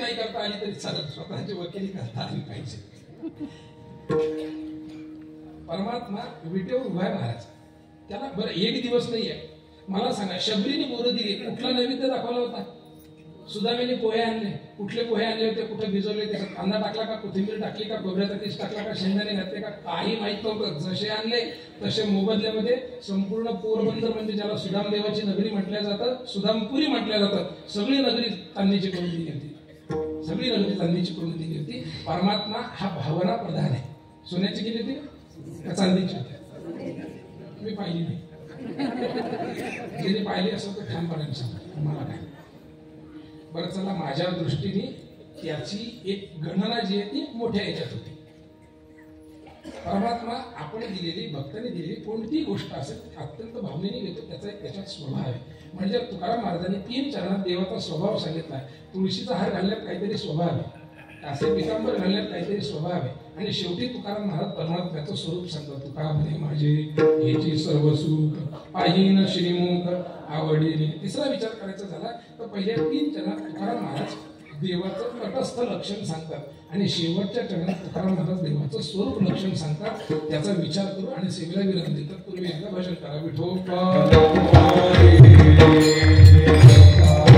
नाही करता आली तरी चालत, स्वतःची वकिली करता आली पाहिजे. परमात्मा विटेवर उभा आहे महाराज. त्याला बरं एक दिवस नाहीये. मला सांगा, शबरीने बोरं दिली, कुठला नैवेद्य दाखवला होता? सुदामेने पोहे आणले, कुठले पोहे आणले होते, कुठे भिजवले, त्याच्यात कांदा टाकला का, कोथिंबीर टाकली का, खोबऱ्याचा किस टाकला का, शेंगदाणे घातले का, काही माहित नव्हतं. जसे आणले तसे मोबदल्यामध्ये संपूर्ण पोरबंदर, म्हणजे ज्याला सुदाम देवाची नगरी म्हटल्या जातं, सुदामपुरी म्हटल्या जातं, सगळी नगरी चांदीची करून दिली होती. सगळी नगरी चांदीची करून दिली होती. परमात्मा हा भावना प्रधान आहे. सोन्याची केली होती का चांदीची होती? मी पाहिली नाही. ज्यांनी पाहिली असं तर ठामपणाने सांगा, मला काय. बरं चला, माझ्या दृष्टीने त्याची एक गणना जी आहे ती मोठ्या याच्यात होती. परमात्मा आपण दिलेली, भक्ताने दिलेली कोणतीही गोष्ट असेल अत्यंत भावनेने घेतो, त्याचा एक त्याच्यात स्वभाव आहे. म्हणजे तुकाराम महाराजांनी 3 चरणात देवाचा स्वभाव सांगितला आहे. तुळशीचा हार घालण्यात काहीतरी स्वभाव आहे, कासे पितांबर घालण्यात काहीतरी स्वभाव आहे, आणि शेवटी तुकाराम महाराज परमात्म्याचं स्वरूप सांगतो. तुका म्हणे माझे हेची सर्व सुख पाहिन श्रीमुख आवडीने. तिसरा विचार करायचा झाला तर पहिल्या 3 चरणात तुकाराम महाराज देवाचं तटस्थ लक्षण सांगतात, आणि शेवटच्या चरणात तुकाराम महाराज देवाचं स्वरूप लक्षण सांगतात. त्याचा विचार करू आणि सेवेला विराम देतात. पूर्वी एकदा भजन करा. विठोबा